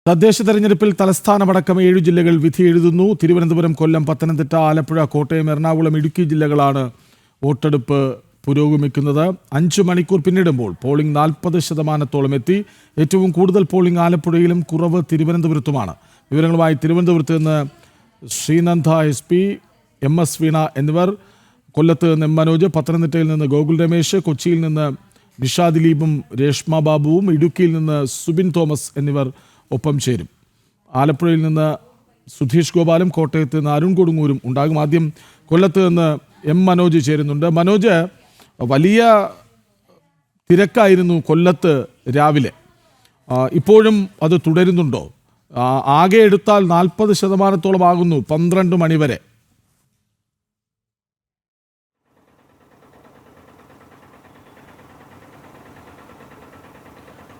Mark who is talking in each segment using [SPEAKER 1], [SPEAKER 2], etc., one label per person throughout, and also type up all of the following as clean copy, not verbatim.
[SPEAKER 1] തദ്ദേശ തെരഞ്ഞെടുപ്പിൽ തലസ്ഥാനമടക്കം 7 ജില്ലകൾ വിധി എഴുതുന്നു. തിരുവനന്തപുരം, കൊല്ലം, പത്തനംതിട്ട, ആലപ്പുഴ, കോട്ടയം, എറണാകുളം, ഇടുക്കി ജില്ലകളാണ് വോട്ടെടുപ്പ് പുരോഗമിക്കുന്നത്. 5 മണിക്കൂർ പിന്നിടുമ്പോൾ പോളിംഗ് 40% എത്തി. ഏറ്റവും കൂടുതൽ പോളിംഗ് ആലപ്പുഴയിലും കുറവ് തിരുവനന്തപുരത്തുമാണ്. വിവരങ്ങളുമായി തിരുവനന്തപുരത്ത് നിന്ന് ശ്രീനന്ദ SP, MS വീണ എന്നിവർ, കൊല്ലത്ത് നിന്ന് മനോജ്, പത്തനംതിട്ടയിൽ നിന്ന് ഗോകുൽ രമേശ്, കൊച്ചിയിൽ നിന്ന് നിഷ ദിലീപും രേഷ്മ ബാബുവും, ഇടുക്കിയിൽ നിന്ന് സുബിൻ തോമസ് എന്നിവർ ഒപ്പം ചേരും. ആലപ്പുഴയിൽ നിന്ന് സുധീഷ് ഗോപാലും, കോട്ടയത്ത് നിന്ന് അരുൺ കൊടുങ്ങൂരും ഉണ്ടാകും. ആദ്യം കൊല്ലത്ത് നിന്ന് മനോജ് ചേരുന്നുണ്ട്. മനോജ്, വലിയ തിരക്കായിരുന്നു കൊല്ലത്ത് രാവിലെ. ഇപ്പോഴും അത് തുടരുന്നുണ്ടോ? ആകെ എടുത്താൽ 40% ആകുന്നു 12 മണിവരെ.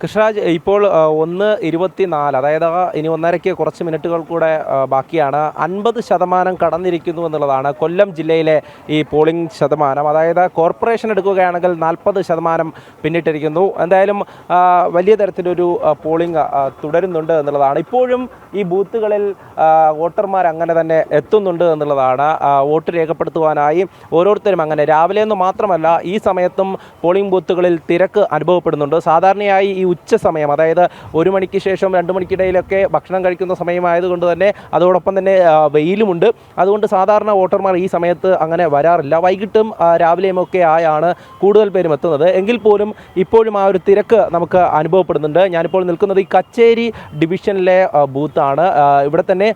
[SPEAKER 2] കൃഷ്ണരാജ്, ഇപ്പോൾ 1:24, അതായത് ഇനി 1:30 കുറച്ച് മിനിറ്റുകൾ കൂടെ ബാക്കിയാണ്. 50% കടന്നിരിക്കുന്നു എന്നുള്ളതാണ് കൊല്ലം ജില്ലയിലെ ഈ പോളിംഗ് ശതമാനം. അതായത് കോർപ്പറേഷൻ എടുക്കുകയാണെങ്കിൽ 40% പിന്നിട്ടിരിക്കുന്നു. എന്തായാലും വലിയ തരത്തിലൊരു പോളിംഗ് തുടരുന്നുണ്ട് എന്നുള്ളതാണ്. ഇപ്പോഴും ഈ ബൂത്തുകളിൽ വോട്ടർമാർ അങ്ങനെ തന്നെ എത്തുന്നുണ്ട് എന്നുള്ളതാണ്. വോട്ട് രേഖപ്പെടുത്തുവാനായി ഓരോരുത്തരും അങ്ങനെ രാവിലെ എന്ന് മാത്രമല്ല ഈ സമയത്തും പോളിംഗ് ബൂത്തുകളിൽ തിരക്ക് അനുഭവപ്പെടുന്നുണ്ട്. സാധാരണയായി ഈ ഉച്ച സമയം, അതായത് 1 മണിക്ക് ശേഷം 2 മണിക്കിടയിലൊക്കെ ഭക്ഷണം കഴിക്കുന്ന സമയമായതുകൊണ്ട് തന്നെ അതോടൊപ്പം തന്നെ വെയിലുമുണ്ട്. അതുകൊണ്ട് സാധാരണ വോട്ടർമാർ ഈ സമയത്ത് അങ്ങനെ വരാറില്ല. വൈകിട്ടും രാവിലെയുമൊക്കെ ആയാണ് കൂടുതൽ പേരും എത്തുന്നത്. എങ്കിൽ പോലും ഇപ്പോഴും ആ ഒരു തിരക്ക് നമുക്ക് അനുഭവപ്പെടുന്നുണ്ട്. ഞാനിപ്പോൾ നിൽക്കുന്നത് ഈ കച്ചേരി ഡിവിഷനിലെ ബൂത്താണ്. ഇവിടെ തന്നെ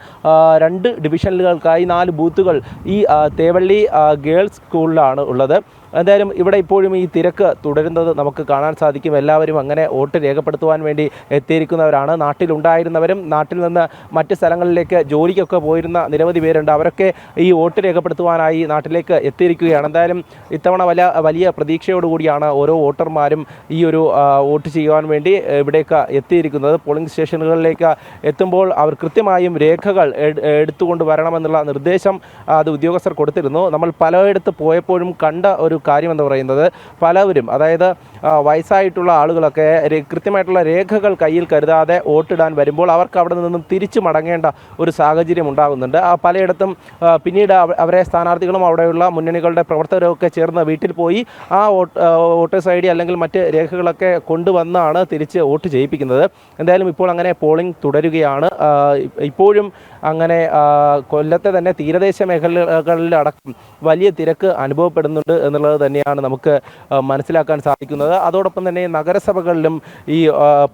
[SPEAKER 2] 2 ഡിവിഷനുകൾക്കായി 4 ബൂത്തുകൾ ഈ തേവള്ളി ഗേൾസ് സ്കൂളിലാണ് ഉള്ളത്. എന്തായാലും ഇവിടെ ഇപ്പോഴും ഈ തിരക്ക് തുടരുന്നത് നമുക്ക് കാണാൻ സാധിക്കും. എല്ലാവരും അങ്ങനെ വോട്ട് രേഖപ്പെടുത്തുവാൻ വേണ്ടി എത്തിയിരിക്കുന്നവരാണ്. നാട്ടിലുണ്ടായിരുന്നവരും നാട്ടിൽ നിന്ന് മറ്റ് സ്ഥലങ്ങളിലേക്ക് ജോലിക്കൊക്കെ പോയിരുന്ന നിരവധി പേരുണ്ട്. അവരൊക്കെ ഈ വോട്ട് രേഖപ്പെടുത്തുവാനായി നാട്ടിലേക്ക് എത്തിയിരിക്കുകയാണ്. എന്തായാലും ഇത്തവണ വലിയ പ്രതീക്ഷയോടുകൂടിയാണ് ഓരോ വോട്ടർമാരും ഈ ഒരു വോട്ട് ചെയ്യുവാൻ വേണ്ടി ഇവിടേക്ക് എത്തിയിരിക്കുന്നത്. പോളിംഗ് സ്റ്റേഷനുകളിലേക്ക് എത്തുമ്പോൾ അവർ കൃത്യമായും രേഖകൾ എടുത്തുകൊണ്ട് വരണമെന്നുള്ള നിർദ്ദേശം അത് ഉദ്യോഗസ്ഥർ കൊടുത്തിരുന്നു. നമ്മൾ പലയിടത്ത് പോയപ്പോഴും കണ്ട ഒരു കാര്യം എന്ന് പറയുന്നത്, പലവരും, അതായത് വയസ്സായിട്ടുള്ള ആളുകളൊക്കെ കൃത്യമായിട്ടുള്ള രേഖകൾ കയ്യിൽ കരുതാതെ വോട്ടിടാൻ വരുമ്പോൾ അവർക്ക് അവിടെ നിന്നും തിരിച്ചു മടങ്ങേണ്ട ഒരു സാഹചര്യം ഉണ്ടാകുന്നുണ്ട്. പലയിടത്തും പിന്നീട് അവരെ സ്ഥാനാർത്ഥികളും അവിടെയുള്ള മുന്നണികളുടെ പ്രവർത്തകരൊക്കെ ചേർന്ന് വീട്ടിൽ പോയി ആ വോട്ടേഴ്സ് ID അല്ലെങ്കിൽ മറ്റ് രേഖകളൊക്കെ കൊണ്ടുവന്നാണ് തിരിച്ച് വോട്ട് ചെയ്യിപ്പിക്കുന്നത്. എന്തായാലും ഇപ്പോൾ അങ്ങനെ പോളിംഗ് തുടരുകയാണ്. ഇപ്പോഴും അങ്ങനെ കൊല്ലത്തെ തന്നെ തീരദേശ മേഖലകളിലടക്കം വലിയ തിരക്ക് അനുഭവപ്പെടുന്നുണ്ട് എന്നുള്ളത് തന്നെയാണ് നമുക്ക് മനസ്സിലാക്കാൻ സാധിക്കുന്നത്. അതോടൊപ്പം തന്നെ നഗരസഭകളിലും ഈ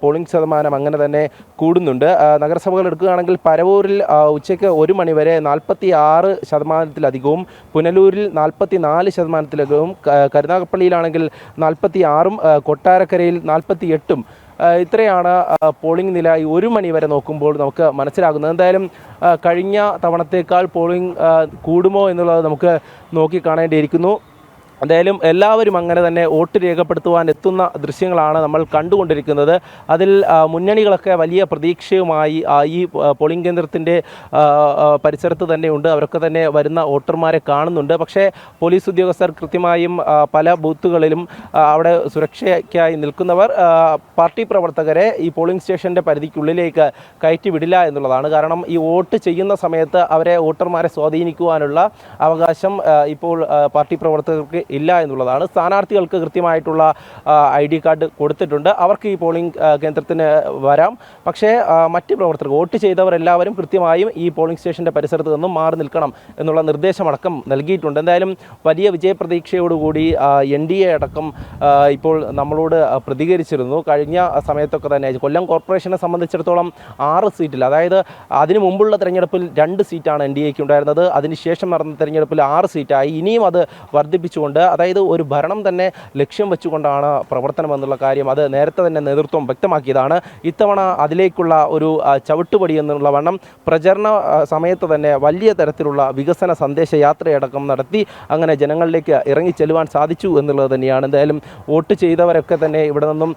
[SPEAKER 2] പോളിംഗ് ശതമാനം അങ്ങനെ തന്നെ കൂടുന്നുണ്ട്. നഗരസഭകൾ എടുക്കുകയാണെങ്കിൽ പരവൂരിൽ ഉച്ചയ്ക്ക് 1 മണി വരെ 46%, പുനലൂരിൽ 44%, കരുനാഗപ്പള്ളിയിലാണെങ്കിൽ 46%, കൊട്ടാരക്കരയിൽ 48%. ഇത്രയാണ് പോളിംഗ് നില 1 മണി വരെ നോക്കുമ്പോൾ നമുക്ക് മനസ്സിലാകുന്നത്. എന്തായാലും കഴിഞ്ഞ തവണത്തേക്കാൾ പോളിംഗ് കൂടുമോ എന്നുള്ളത് നമുക്ക് നോക്കിക്കാണേണ്ടിയിരിക്കുന്നു. എന്തായാലും എല്ലാവരും അങ്ങനെ തന്നെ വോട്ട് രേഖപ്പെടുത്തുവാൻ എത്തുന്ന ദൃശ്യങ്ങളാണ് നമ്മൾ കണ്ടുകൊണ്ടിരിക്കുന്നത്. അതിൽ മുന്നണികളൊക്കെ വലിയ പ്രതീക്ഷയുമായി ഈ പോളിംഗ് കേന്ദ്രത്തിൻ്റെ പരിസരത്ത് തന്നെയുണ്ട്. അവരൊക്കെ തന്നെ വരുന്ന വോട്ടർമാരെ കാണുന്നുണ്ട്. പക്ഷേ പോലീസ് ഉദ്യോഗസ്ഥർ കൃത്യമായും പല ബൂത്തുകളിലും അവിടെ സുരക്ഷയ്ക്കായി നിൽക്കുന്നവർ പാർട്ടി പ്രവർത്തകരെ ഈ പോളിംഗ് സ്റ്റേഷൻ്റെ പരിധിക്കുള്ളിലേക്ക് കയറ്റി വിടില്ല എന്നുള്ളതാണ്. കാരണം ഈ വോട്ട് ചെയ്യുന്ന സമയത്ത് അവരെ വോട്ടർമാരെ സ്വാധീനിക്കുവാനുള്ള അവകാശം ഇപ്പോൾ പാർട്ടി പ്രവർത്തകർക്ക് ഇല്ല എന്നുള്ളതാണ്. സ്ഥാനാർത്ഥികൾക്ക് കൃത്യമായിട്ടുള്ള ID കാർഡ് കൊടുത്തിട്ടുണ്ട്. അവർക്ക് ഈ പോളിംഗ് കേന്ദ്രത്തിന് വരാം. പക്ഷേ മറ്റ് പ്രവർത്തകർ, വോട്ട് ചെയ്തവരെല്ലാവരും കൃത്യമായും ഈ പോളിംഗ് സ്റ്റേഷൻ്റെ പരിസരത്ത് നിന്നും മാറി നിൽക്കണം എന്നുള്ള നിർദ്ദേശമടക്കം നൽകിയിട്ടുണ്ട്. എന്തായാലും വലിയ വിജയപ്രതീക്ഷയോടുകൂടി NDA അടക്കം ഇപ്പോൾ നമ്മളോട് പ്രതികരിച്ചിരുന്നു. കഴിഞ്ഞ സമയത്തൊക്കെ തന്നെ കൊല്ലം കോർപ്പറേഷനെ സംബന്ധിച്ചിടത്തോളം 6 സീറ്റിൽ, അതായത് അതിനു മുമ്പുള്ള തെരഞ്ഞെടുപ്പിൽ 2 സീറ്റാണ് NDAക്ക് ഉണ്ടായിരുന്നത്. അതിനുശേഷം നടന്ന തെരഞ്ഞെടുപ്പിൽ 6 സീറ്റായി. ഇനിയും അത് വർദ്ധിപ്പിച്ചുകൊണ്ട്, അതായത് ഒരു ഭരണം തന്നെ ലക്ഷ്യം വെച്ചുകൊണ്ടാണ് പ്രവർത്തനം എന്നുള്ള കാര്യം അത് നേരത്തെ തന്നെ നേതൃത്വം വ്യക്തമാക്കിയതാണ്. ഇത്തവണ അതിലേക്കുള്ള ഒരു ചവിട്ടുപടി എന്നുള്ള വണ്ണം പ്രചരണ സമയത്ത് തന്നെ വലിയ തരത്തിലുള്ള വികസന സന്ദേശയാത്രയടക്കം നടത്തി അങ്ങനെ ജനങ്ങളിലേക്ക് ഇറങ്ങിച്ചെല്ലുവാൻ സാധിച്ചു എന്നുള്ളത് തന്നെയാണ്. എന്തായാലും വോട്ട് ചെയ്തവരൊക്കെ തന്നെ ഇവിടെ നിന്നും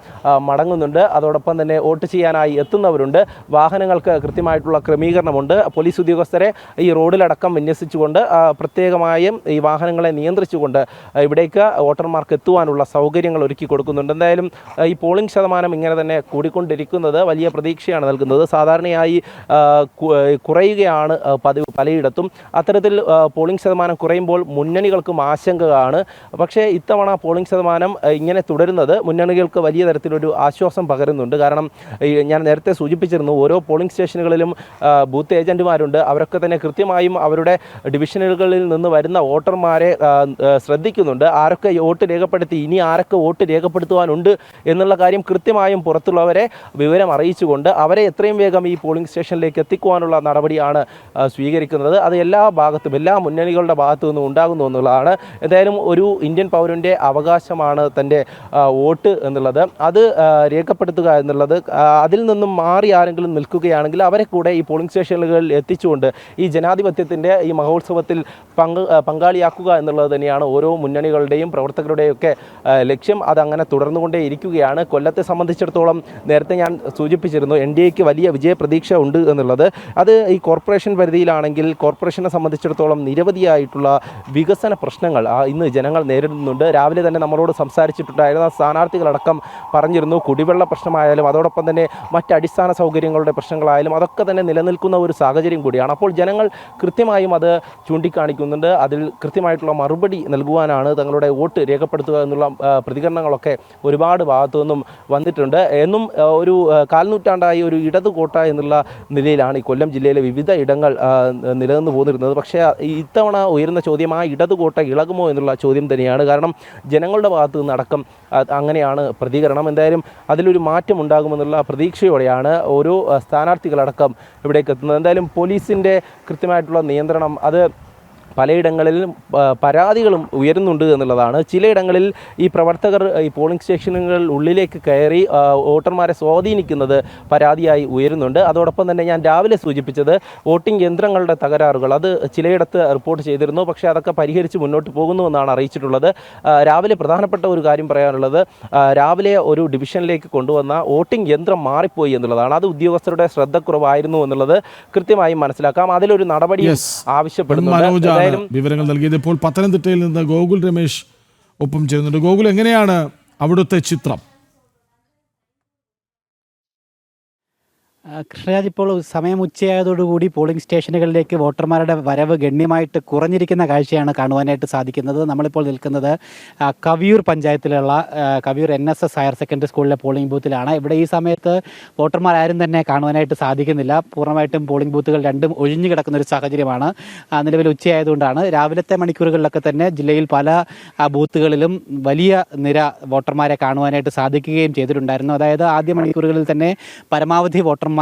[SPEAKER 2] മടങ്ങുന്നുണ്ട്. അതോടൊപ്പം തന്നെ വോട്ട് ചെയ്യാനായി എത്തുന്നവരുണ്ട്. വാഹനങ്ങൾക്ക് കൃത്യമായിട്ടുള്ള ക്രമീകരണമുണ്ട്. പോലീസ് ഉദ്യോഗസ്ഥരെ ഈ റോഡിലടക്കം വിന്യസിച്ചുകൊണ്ട് പ്രത്യേകമായും ഈ വാഹനങ്ങളെ നിയന്ത്രിച്ചുകൊണ്ട് ഇവിടേക്ക് വോട്ടർമാർക്ക് എത്തുവാനുള്ള സൗകര്യങ്ങൾ ഒരുക്കി കൊടുക്കുന്നുണ്ട്. എന്തായാലും ഈ പോളിംഗ് ശതമാനം ഇങ്ങനെ തന്നെ കൂടിക്കൊണ്ടിരിക്കുന്നത് വലിയ പ്രതീക്ഷയാണ് നൽകുന്നത്. സാധാരണയായി കുറയുകയാണ് പതിവ് പലയിടത്തും. അത്തരത്തിൽ പോളിംഗ് ശതമാനം കുറയുമ്പോൾ മുന്നണികൾക്കും ആശങ്കയാണ്. പക്ഷേ ഇത്തവണ പോളിംഗ് ശതമാനം ഇങ്ങനെ തുടരുന്നത് മുന്നണികൾക്ക് വലിയ തരത്തിലൊരു ആശ്വാസം പകരുന്നുണ്ട്. കാരണം ഞാൻ നേരത്തെ സൂചിപ്പിച്ചിരുന്നു, ഓരോ പോളിംഗ് സ്റ്റേഷനുകളിലും ബൂത്ത് ഏജൻറ്റുമാരുണ്ട്. അവരൊക്കെ തന്നെ കൃത്യമായും അവരുടെ ഡിവിഷനുകളിൽ നിന്ന് വരുന്ന വോട്ടർമാരെ ശ്രദ്ധിക്കുന്നുണ്ട്. ആരൊക്കെ വോട്ട് രേഖപ്പെടുത്തി, ഇനി ആരൊക്കെ വോട്ട് രേഖപ്പെടുത്തുവാനുണ്ട് എന്നുള്ള കാര്യം കൃത്യമായും പുറത്തുള്ളവരെ വിവരം അറിയിച്ചുകൊണ്ട് അവരെ എത്രയും വേഗം ഈ പോളിംഗ് സ്റ്റേഷനിലേക്ക് എത്തിക്കുവാനുള്ള നടപടിയാണ് സ്വീകരിക്കുന്നത്. അത് എല്ലാ ഭാഗത്തും, എല്ലാ മുന്നണികളുടെ ഭാഗത്തു നിന്നും ഉണ്ടാകുന്നു എന്നുള്ളതാണ്. എന്തായാലും ഒരു ഇന്ത്യൻ പൗരൻ്റെ അവകാശമാണ് തൻ്റെ വോട്ട് എന്നുള്ളത്. അത് രേഖപ്പെടുത്തുക എന്നുള്ളത്. അതിൽ നിന്നും മാറി ആരെങ്കിലും നിൽക്കുകയാണെങ്കിൽ അവരെ കൂടെ ഈ പോളിംഗ് സ്റ്റേഷനുകളിൽ എത്തിച്ചുകൊണ്ട് ഈ ജനാധിപത്യത്തിൻ്റെ ഈ മഹോത്സവത്തിൽ പങ്കാളിയാക്കുക എന്നുള്ളത് തന്നെയാണ് ഓരോ മുന്നണികളുടെയും പ്രവർത്തകരുടെയും ഒക്കെ ലക്ഷ്യം. അതങ്ങനെ തുടർന്നുകൊണ്ടേ ഇരിക്കുകയാണ്. കൊല്ലത്തെ സംബന്ധിച്ചിടത്തോളം നേരത്തെ ഞാൻ സൂചിപ്പിച്ചിരുന്നു, NDAക്ക് വലിയ വിജയപ്രതീക്ഷ ഉണ്ട് എന്നുള്ളത്. അത് ഈ കോർപ്പറേഷൻ പരിധിയിലാണെങ്കിൽ കോർപ്പറേഷനെ സംബന്ധിച്ചിടത്തോളം നിരവധിയായിട്ടുള്ള വികസന പ്രശ്നങ്ങൾ ഇന്ന് ജനങ്ങൾ നേരിടുന്നുണ്ട്. രാവിലെ തന്നെ നമ്മളോട് സംസാരിച്ചിട്ടുണ്ടായിരുന്ന സ്ഥാനാർത്ഥികളടക്കം പറഞ്ഞിരുന്നു, കുടിവെള്ള പ്രശ്നമായാലും അതോടൊപ്പം തന്നെ മറ്റ് അടിസ്ഥാന സൗകര്യങ്ങളുടെ പ്രശ്നങ്ങളായാലും അതൊക്കെ തന്നെ നിലനിൽക്കുന്ന ഒരു സാഹചര്യം കൂടിയാണ്. അപ്പോൾ ജനങ്ങൾ കൃത്യമായും അത് ചൂണ്ടിക്കാണിക്കുന്നുണ്ട്. അതിൽ കൃത്യമായിട്ടുള്ള മറുപടി നൽകുവാനാണ് തങ്ങളുടെ വോട്ട് രേഖപ്പെടുത്തുക എന്നുള്ള പ്രതികരണങ്ങളൊക്കെ ഒരുപാട് ഭാഗത്തു നിന്നും വന്നിട്ടുണ്ട്. എന്നും ഒരു കാൽനൂറ്റാണ്ടായി ഒരു ഇടതു കോട്ട എന്നുള്ള നിലയിലാണ് ഈ കൊല്ലം ജില്ലയിലെ വിവിധ ഇടങ്ങൾ നിലനിന്ന് പോന്നിരുന്നത്. പക്ഷേ ഇത്തവണ ഉയർന്ന ചോദ്യം ആ ഇടതു കോട്ട ഇളകുമോ എന്നുള്ള ചോദ്യം തന്നെയാണ്. കാരണം ജനങ്ങളുടെ ഭാഗത്തു നിന്നടക്കം അങ്ങനെയാണ് പ്രതികരണം. എന്തായാലും അതിലൊരു മാറ്റം ഉണ്ടാകുമെന്നുള്ള പ്രതീക്ഷയോടെയാണ് ഓരോ സ്ഥാനാർത്ഥികളടക്കം ഇവിടേക്ക് എത്തുന്നത്. എന്തായാലും പോലീസിൻ്റെ കൃത്യമായിട്ടുള്ള നിയന്ത്രണം അത് പലയിടങ്ങളിലും പരാതികളും ഉയരുന്നുണ്ട് എന്നുള്ളതാണ്. ചിലയിടങ്ങളിൽ ഈ പ്രവർത്തകർ ഈ പോളിംഗ് സ്റ്റേഷനുകൾ ഉള്ളിലേക്ക് കയറി വോട്ടർമാരെ സ്വാധീനിക്കുന്നത് പരാതിയായി ഉയരുന്നുണ്ട്. അതോടൊപ്പം തന്നെ ഞാൻ രാവിലെ സൂചിപ്പിച്ചത് വോട്ടിംഗ് യന്ത്രങ്ങളുടെ തകരാറുകൾ അത് ചിലയിടത്ത് റിപ്പോർട്ട് ചെയ്തിരുന്നു. പക്ഷേ അതൊക്കെ പരിഹരിച്ച് മുന്നോട്ട് പോകുന്നുവെന്നാണ് അറിയിച്ചിട്ടുള്ളത്. രാവിലെ പ്രധാനപ്പെട്ട ഒരു കാര്യം പറയാനുള്ളത്, രാവിലെ ഒരു ഡിവിഷനിലേക്ക് കൊണ്ടുവന്ന വോട്ടിംഗ് യന്ത്രം മാറിപ്പോയി എന്നുള്ളതാണ്. അത് ഉദ്യോഗസ്ഥരുടെ ശ്രദ്ധക്കുറവായിരുന്നു എന്നുള്ളത് കൃത്യമായും മനസ്സിലാക്കാം. അതിലൊരു നടപടി ആവശ്യപ്പെടുന്നുണ്ട്.
[SPEAKER 1] വിവരങ്ങൾ നൽകിയത്. ഇപ്പോൾ പത്തനംതിട്ടയിൽ നിന്ന് ഗോകുൽ രമേശ് ഒപ്പം ചേരുന്നുണ്ട്. ഗോകുൽ, എങ്ങനെയാണ് അവിടുത്തെ ചിത്രം?
[SPEAKER 3] കൃഷ്ണരാജ്, ഇപ്പോൾ സമയം ഉച്ചയായതോടുകൂടി പോളിംഗ് സ്റ്റേഷനുകളിലേക്ക് വോട്ടർമാരുടെ വരവ് ഗണ്യമായിട്ട് കുറഞ്ഞിരിക്കുന്ന കാഴ്ചയാണ് കാണുവാനായിട്ട് സാധിക്കുന്നത്. നമ്മളിപ്പോൾ നിൽക്കുന്നത് കവിയൂർ പഞ്ചായത്തിലുള്ള കവിയൂർ NSS ഹയർ സെക്കൻഡറി സ്കൂളിലെ പോളിംഗ് ബൂത്തിലാണ്. ഇവിടെ ഈ സമയത്ത് വോട്ടർമാരും തന്നെ കാണുവാനായിട്ട് സാധിക്കുന്നില്ല. പൂർണ്ണമായിട്ടും പോളിംഗ് ബൂത്തുകൾ രണ്ടും ഒഴിഞ്ഞു കിടക്കുന്ന ഒരു സാഹചര്യമാണ്. നിലവിൽ ഉച്ചയായതുകൊണ്ടാണ്. രാവിലത്തെ മണിക്കൂറുകളിലൊക്കെ തന്നെ ജില്ലയിൽ പല ബൂത്തുകളിലും വലിയ നിര വോട്ടർമാരെ കാണുവാനായിട്ട് സാധിക്കുകയും ചെയ്തിട്ടുണ്ടായിരുന്നു. അതായത് ആദ്യ മണിക്കൂറുകളിൽ തന്നെ പരമാവധി വോട്ടർമാർ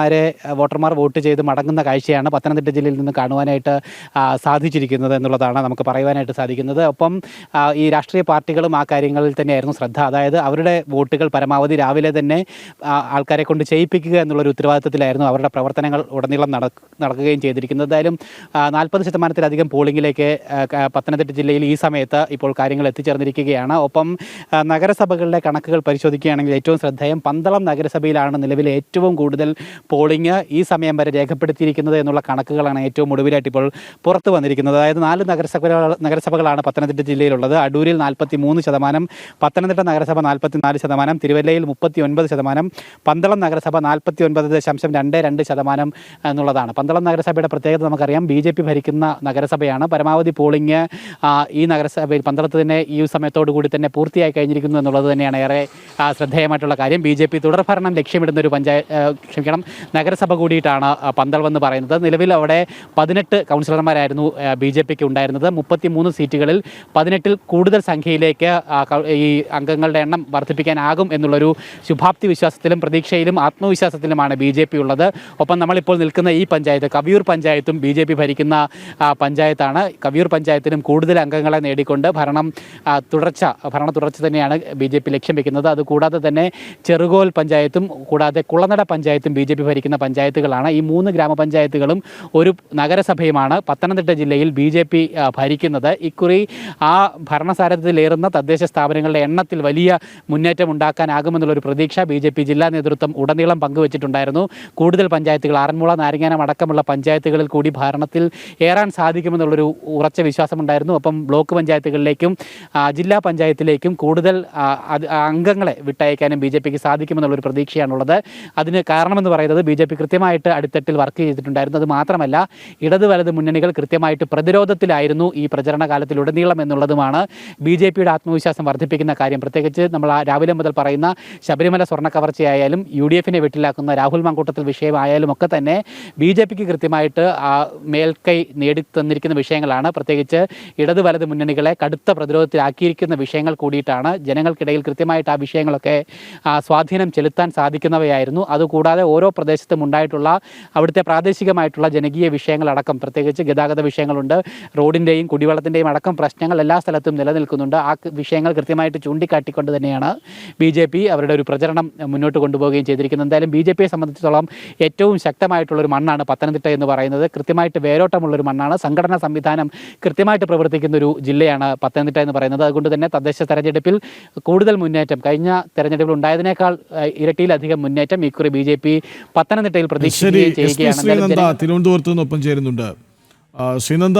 [SPEAKER 3] വോട്ട് ചെയ്ത് മടങ്ങുന്ന കാഴ്ചയാണ് പത്തനംതിട്ട ജില്ലയിൽ നിന്ന് കാണുവാനായിട്ട് സാധിച്ചിരിക്കുന്നത് എന്നുള്ളതാണ് നമുക്ക് പറയുവാനായിട്ട് സാധിക്കുന്നത്. ഒപ്പം ഈ രാഷ്ട്രീയ പാർട്ടികളും ആ കാര്യങ്ങളിൽ തന്നെയായിരുന്നു ശ്രദ്ധ. അതായത് അവരുടെ വോട്ടുകൾ പരമാവധി രാവിലെ തന്നെ ആൾക്കാരെ കൊണ്ട് ചെയ്യിപ്പിക്കുക എന്നുള്ളൊരു ഉത്തരവാദിത്തത്തിലായിരുന്നു അവരുടെ പ്രവർത്തനങ്ങൾ ഉടനീളം നടക്കുകയും ചെയ്തിരിക്കുന്നത്. എന്തായാലും 40% പോളിംഗിലേക്ക് പത്തനംതിട്ട ജില്ലയിൽ ഈ സമയത്ത് ഇപ്പോൾ കാര്യങ്ങൾ എത്തിച്ചേർന്നിരിക്കുകയാണ്. ഒപ്പം നഗരസഭകളുടെ കണക്കുകൾ പരിശോധിക്കുകയാണെങ്കിൽ ഏറ്റവും ശ്രദ്ധേയം പന്തളം നഗരസഭയിലാണ് നിലവിൽ ഏറ്റവും കൂടുതൽ പോളിംഗ് ഈ സമയം വരെ രേഖപ്പെടുത്തിയിരിക്കുന്നത് എന്നുള്ള കണക്കുകളാണ് ഏറ്റവും ഒടുവിലായിട്ട് ഇപ്പോൾ പുറത്തു വന്നിരിക്കുന്നത്. അതായത് 4 നഗരസഭകളാണ് പത്തനംതിട്ട ജില്ലയിലുള്ളത്. അടൂരിൽ 43%, പത്തനംതിട്ട നഗരസഭ 44%, തിരുവല്ലയിൽ 39%, പന്തളം നഗരസഭ 49.22% എന്നുള്ളതാണ്. പന്തളം നഗരസഭയുടെ പ്രത്യേകത നമുക്കറിയാം, BJP ഭരിക്കുന്ന നഗരസഭയാണ്. പരമാവധി പോളിംഗ് ഈ നഗരസഭയിൽ പന്തളത്ത് തന്നെ ഈ സമയത്തോടു കൂടി തന്നെ പൂർത്തിയായി കഴിഞ്ഞിരിക്കുന്നു എന്നുള്ളത് തന്നെയാണ് ഏറെ ശ്രദ്ധേയമായിട്ടുള്ള കാര്യം. BJP തുടർഭരണം ലക്ഷ്യമിടുന്ന ഒരു നഗരസഭ കൂടിയിട്ടാണ് പന്തളം എന്ന് പറയുന്നത്. നിലവിൽ അവിടെ 18 കൗൺസിലർമാരായിരുന്നു BJPക്ക് ഉണ്ടായിരുന്നത്. 33 സീറ്റുകളിൽ 18-ൽ കൂടുതൽ സംഖ്യയിലേക്ക് ഈ അംഗങ്ങളുടെ എണ്ണം വർദ്ധിപ്പിക്കാനാകും എന്നുള്ളൊരു ശുഭാപ്തി വിശ്വാസത്തിലും പ്രതീക്ഷയിലും ആത്മവിശ്വാസത്തിലുമാണ് BJP ഉള്ളത്. ഒപ്പം നമ്മളിപ്പോൾ നിൽക്കുന്ന ഈ പഞ്ചായത്ത് കവിയൂർ പഞ്ചായത്തും BJP ഭരിക്കുന്ന പഞ്ചായത്താണ്. കവിയൂർ പഞ്ചായത്തിനും കൂടുതൽ അംഗങ്ങളെ നേടിക്കൊണ്ട് ഭരണ തുടർച്ച തന്നെയാണ് BJP ലക്ഷ്യം വെക്കുന്നത്. അതുകൂടാതെ തന്നെ ചെറുകോൽ പഞ്ചായത്തും കൂടാതെ കുളനട പഞ്ചായത്തും BJP BJP ഭരിക്കുന്ന പഞ്ചായത്തുകളാണ്. ഈ 3 ഗ്രാമപഞ്ചായത്തുകളും ഒരു നഗരസഭയുമാണ് പത്തനംതിട്ട ജില്ലയിൽ BJP ഭരിക്കുന്നത്. ഇക്കുറി ആ ഭരണസാരഥ്യത്തിലേറുന്ന തദ്ദേശ സ്ഥാപനങ്ങളുടെ എണ്ണത്തിൽ വലിയ മുന്നേറ്റം ഉണ്ടാക്കാനാകുമെന്നുള്ളൊരു പ്രതീക്ഷ BJP ജില്ലാ നേതൃത്വം ഉടനീളം പങ്കുവച്ചിട്ടുണ്ടായിരുന്നു. കൂടുതൽ പഞ്ചായത്തുകൾ, ആറന്മുള, നാരങ്ങാനം അടക്കമുള്ള പഞ്ചായത്തുകളിൽ കൂടി ഭരണത്തിൽ ഏറാൻ സാധിക്കുമെന്നുള്ളൊരു ഉറച്ച വിശ്വാസമുണ്ടായിരുന്നു. ഒപ്പം ബ്ലോക്ക് പഞ്ചായത്തുകളിലേക്കും ജില്ലാ പഞ്ചായത്തിലേക്കും കൂടുതൽ അംഗങ്ങളെ വിട്ടയക്കാനും BJPക്ക് സാധിക്കുമെന്നുള്ളൊരു പ്രതീക്ഷയാണുള്ളത്. അതിന് കാരണമെന്ന് പറയുന്നത് BJP കൃത്യമായിട്ട് അടിത്തട്ടിൽ വർക്ക് ചെയ്തിട്ടുണ്ടായിരുന്നു. അത് മാത്രമല്ല, ഇടത് വലത് മുന്നണികൾ കൃത്യമായിട്ട് പ്രതിരോധത്തിലായിരുന്നു ഈ പ്രചരണ കാലത്തിലുടനീളം എന്നുള്ളതുമാണ് BJPയുടെ ആത്മവിശ്വാസം വർദ്ധിപ്പിക്കുന്ന കാര്യം. പ്രത്യേകിച്ച് നമ്മൾ രാവിലെ മുതൽ പറയുന്ന ശബരിമല സ്വർണ്ണ കവർച്ചയായാലും UDFനെ വെട്ടിലാക്കുന്ന രാഹുൽ മാങ്കൂട്ടത്തിൽ വിഷയമായാലും ഒക്കെ തന്നെ BJPക്ക് കൃത്യമായിട്ട് മേൽക്കൈ നേടിത്തന്നിരിക്കുന്ന വിഷയങ്ങളാണ്. പ്രത്യേകിച്ച് ഇടത് വലത് മുന്നണികളെ കടുത്ത പ്രതിരോധത്തിലാക്കിയിരിക്കുന്ന വിഷയങ്ങൾ കൂടിയിട്ടാണ്. ജനങ്ങൾക്കിടയിൽ കൃത്യമായിട്ട് ആ വിഷയങ്ങളൊക്കെ സ്വാധീനം ചെലുത്താൻ സാധിക്കുന്നവയായിരുന്നു. അതുകൂടാതെ ഓരോ പ്രദേശത്തും ഉണ്ടായിട്ടുള്ള അവിടുത്തെ പ്രാദേശികമായിട്ടുള്ള ജനകീയ വിഷയങ്ങളടക്കം, പ്രത്യേകിച്ച് ഗതാഗത വിഷയങ്ങളുണ്ട്, റോഡിൻ്റെയും കുടിവെള്ളത്തിൻ്റെയും അടക്കം പ്രശ്നങ്ങൾ എല്ലാ സ്ഥലത്തും നിലനിൽക്കുന്നുണ്ട്. ആ വിഷയങ്ങൾ കൃത്യമായിട്ട് ചൂണ്ടിക്കാട്ടിക്കൊണ്ട് തന്നെയാണ് BJP അവരുടെ ഒരു പ്രചരണം മുന്നോട്ട് കൊണ്ടുപോവുകയും ചെയ്തിരിക്കുന്നത്. എന്തായാലും BJPയെ സംബന്ധിച്ചിടത്തോളം ഏറ്റവും ശക്തമായിട്ടുള്ളൊരു മണ്ണാണ് പത്തനംതിട്ട എന്ന് പറയുന്നത്. കൃത്യമായിട്ട് വേരോട്ടമുള്ളൊരു മണ്ണാണ്. സംഘടനാ സംവിധാനം കൃത്യമായിട്ട് പ്രവർത്തിക്കുന്ന ഒരു ജില്ലയാണ് പത്തനംതിട്ട എന്ന് പറയുന്നത്. അതുകൊണ്ട് തന്നെ തദ്ദേശ തെരഞ്ഞെടുപ്പിൽ കൂടുതൽ മുന്നേറ്റം, കഴിഞ്ഞ തെരഞ്ഞെടുപ്പിൽ ഉണ്ടായതിനേക്കാൾ ഇരട്ടിയിലധികം മുന്നേറ്റം ഇക്കുറി BJP പത്തനംതിട്ടയിൽ പ്രതീക്ഷിക്കുകയും ചെയ്യുകയാണ്.
[SPEAKER 1] തിരുവനന്തപുരത്ത് നിന്നൊപ്പം ചേരുന്നുണ്ട് ശ്രീനന്ദ.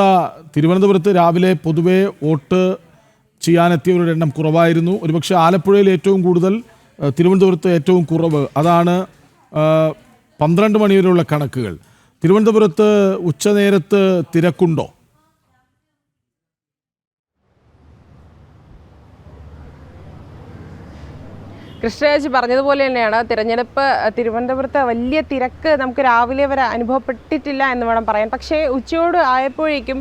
[SPEAKER 1] തിരുവനന്തപുരത്ത് രാവിലെ പൊതുവെ വോട്ട് ചെയ്യാനെത്തിയവരുടെ എണ്ണം കുറവായിരുന്നു. ഒരുപക്ഷെ ആലപ്പുഴയിൽ ഏറ്റവും കൂടുതൽ, തിരുവനന്തപുരത്ത് ഏറ്റവും കുറവ്. അതാണ് 12 മണി വരെയുള്ള കണക്കുകൾ. തിരുവനന്തപുരത്ത് ഉച്ചനേരത്ത് തിരക്കുണ്ടോ?
[SPEAKER 4] കൃഷ്ണരാജ് പറഞ്ഞതുപോലെ തന്നെയാണ് തിരഞ്ഞെടുപ്പ് തിരുവനന്തപുരത്ത് വലിയ തിരക്ക് നമുക്ക് രാവിലെ വരെ അനുഭവപ്പെട്ടിട്ടില്ല എന്ന് വേണം പറയാൻ. പക്ഷേ ഉച്ചയോട് ആയപ്പോഴേക്കും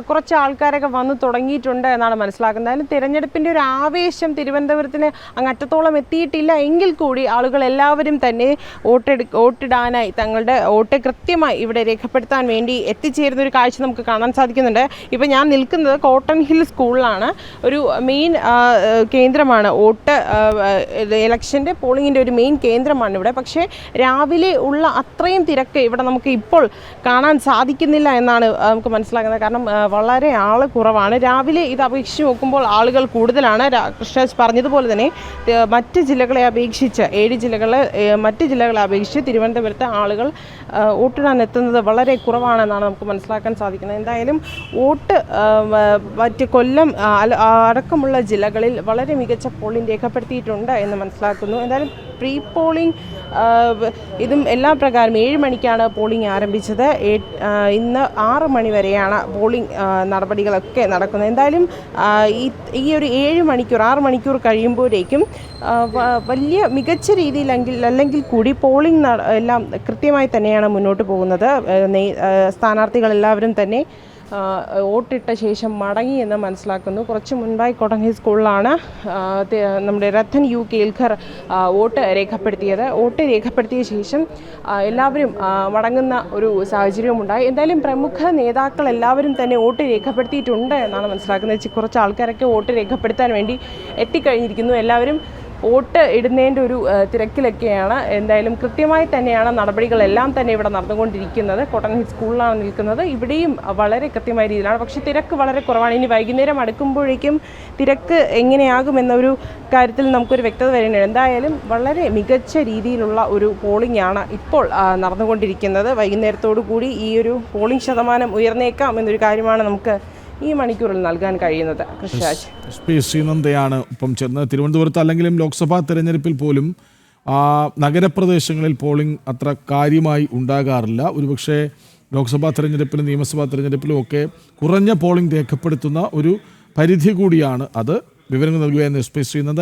[SPEAKER 4] കുറച്ച് ആൾക്കാരൊക്കെ വന്നു തുടങ്ങിയിട്ടുണ്ട് എന്നാണ് മനസ്സിലാക്കുന്നത്. അതിന് തിരഞ്ഞെടുപ്പിൻ്റെ ഒരു ആവേശം തിരുവനന്തപുരത്തിന് അങ്ങറ്റത്തോളം എത്തിയിട്ടില്ല എങ്കിൽ കൂടി ആളുകൾ എല്ലാവരും തന്നെ വോട്ടിടാനായി തങ്ങളുടെ വോട്ട് കൃത്യമായി ഇവിടെ രേഖപ്പെടുത്താൻ വേണ്ടി എത്തിച്ചേരുന്ന ഒരു കാഴ്ച നമുക്ക് കാണാൻ സാധിക്കുന്നുണ്ട്. ഇപ്പോൾ ഞാൻ നിൽക്കുന്നത് കോട്ടൺ ഹിൽ സ്കൂളിലാണ്. ഒരു മെയിൻ കേന്ദ്രമാണ്, വോട്ട് ഇലക്ഷൻ്റെ പോളിങ്ങിൻ്റെ ഒരു മെയിൻ കേന്ദ്രമാണ് ഇവിടെ. പക്ഷേ രാവിലെ ഉള്ള അത്രയും തിരക്ക് ഇവിടെ നമുക്ക് ഇപ്പോൾ കാണാൻ സാധിക്കുന്നില്ല എന്നാണ് നമുക്ക് മനസ്സിലാക്കുന്നത്. കാരണം വളരെ ആൾ കുറവാണ്. രാവിലെ ഇത് അപേക്ഷിച്ച് നോക്കുമ്പോൾ ആളുകൾ കൂടുതലാണ്. കൃഷ്ണരാജ് പറഞ്ഞതുപോലെ തന്നെ മറ്റ് ജില്ലകളെ അപേക്ഷിച്ച് 7 ജില്ലകളെ മറ്റ് ജില്ലകളെ അപേക്ഷിച്ച് തിരുവനന്തപുരത്ത് ആളുകൾ വോട്ടിടാൻ എത്തുന്നത് വളരെ കുറവാണെന്നാണ് നമുക്ക് മനസ്സിലാക്കാൻ സാധിക്കുന്നത്. എന്തായാലും വോട്ട് മറ്റ് കൊല്ലം അടക്കമുള്ള ജില്ലകളിൽ വളരെ മികച്ച പോളിംഗ് രേഖപ്പെടുത്തിയിട്ടുണ്ട് എന്ന് മനസ്സിലാക്കുന്നു. എന്തായാലും പ്രീ പോളിംഗ് ഇതും എല്ലാ പ്രകാരം 7 മണിക്കാണ് പോളിംഗ് ആരംഭിച്ചത്. ഇന്ന് 6 മണി വരെയാണ് പോളിംഗ് നടപടികളൊക്കെ നടക്കുന്നത്. എന്തായാലും ഈ ഒരു 6 മണിക്കൂർ കഴിയുമ്പോഴേക്കും വലിയ മികച്ച രീതിയിൽ അല്ലെങ്കിൽ കൂടി പോളിംഗ് എല്ലാം കൃത്യമായി തന്നെയാണ് മുന്നോട്ട് പോകുന്നത്. സ്ഥാനാർത്ഥികളെല്ലാവരും തന്നെ വോട്ടിട്ട ശേഷം മടങ്ങി എന്ന് മനസ്സിലാക്കുന്നു. കുറച്ച് മുൻപായി കോട്ടൺ സ്കൂളിലാണ് നമ്മുടെ രത്തൻ യു കേൽഖർ വോട്ട് രേഖപ്പെടുത്തിയത്. വോട്ട് രേഖപ്പെടുത്തിയ ശേഷം എല്ലാവരും മടങ്ങുന്ന ഒരു സാഹചര്യമുണ്ടായി. എന്തായാലും പ്രമുഖ നേതാക്കൾ എല്ലാവരും തന്നെ വോട്ട് രേഖപ്പെടുത്തിയിട്ടുണ്ട് എന്നാണ് മനസ്സിലാക്കുന്നത്. കുറച്ച് ആൾക്കാരൊക്കെ വോട്ട് രേഖപ്പെടുത്താൻ വേണ്ടി എത്തിക്കഴിഞ്ഞിരിക്കുന്നു. എല്ലാവരും വോട്ട് ഇടുന്നതിൻ്റെ ഒരു തിരക്കിലൊക്കെയാണ്. എന്തായാലും കൃത്യമായി തന്നെയാണ് നടപടികളെല്ലാം തന്നെ ഇവിടെ നടന്നുകൊണ്ടിരിക്കുന്നത്. കോട്ടൺ ഹിൽ സ്കൂളിലാണ് നിൽക്കുന്നത്. ഇവിടെയും വളരെ കൃത്യമായ രീതിയിലാണ്. പക്ഷേ തിരക്ക് വളരെ കുറവാണ്. ഇനി വൈകുന്നേരം അടുക്കുമ്പോഴേക്കും തിരക്ക് എങ്ങനെയാകുമെന്നൊരു കാര്യത്തിൽ നമുക്കൊരു വ്യക്തത വരേണ്ടത്. എന്തായാലും വളരെ മികച്ച രീതിയിലുള്ള ഒരു പോളിംഗ് ആണ് ഇപ്പോൾ നടന്നുകൊണ്ടിരിക്കുന്നത്. വൈകുന്നേരത്തോടു കൂടി ഈ ഒരു പോളിംഗ് ശതമാനം ഉയർന്നേക്കാം എന്നൊരു കാര്യമാണ് നമുക്ക് ഈ മണിക്കൂറിൽ നൽകാൻ കഴിയുന്നത്. കൃഷ്ണരാജ്,
[SPEAKER 1] ശ്രീനന്ദയാണ് ഒപ്പം ചേർന്ന്. തിരുവനന്തപുരത്ത് അല്ലെങ്കിലും ലോക്സഭാ തെരഞ്ഞെടുപ്പിൽ പോലും നഗരപ്രദേശങ്ങളിൽ പോളിംഗ് അത്ര കാര്യമായി ഉണ്ടാകാറില്ല. ഒരുപക്ഷെ ലോക്സഭാ തെരഞ്ഞെടുപ്പിലും നിയമസഭാ തെരഞ്ഞെടുപ്പിലും ഒക്കെ കുറഞ്ഞ പോളിംഗ് രേഖപ്പെടുത്തുന്ന ഒരു പരിധി കൂടിയാണ് അത്. വിവരങ്ങൾ നൽകുകയെന്ന് SP ശ്രീനന്ദ.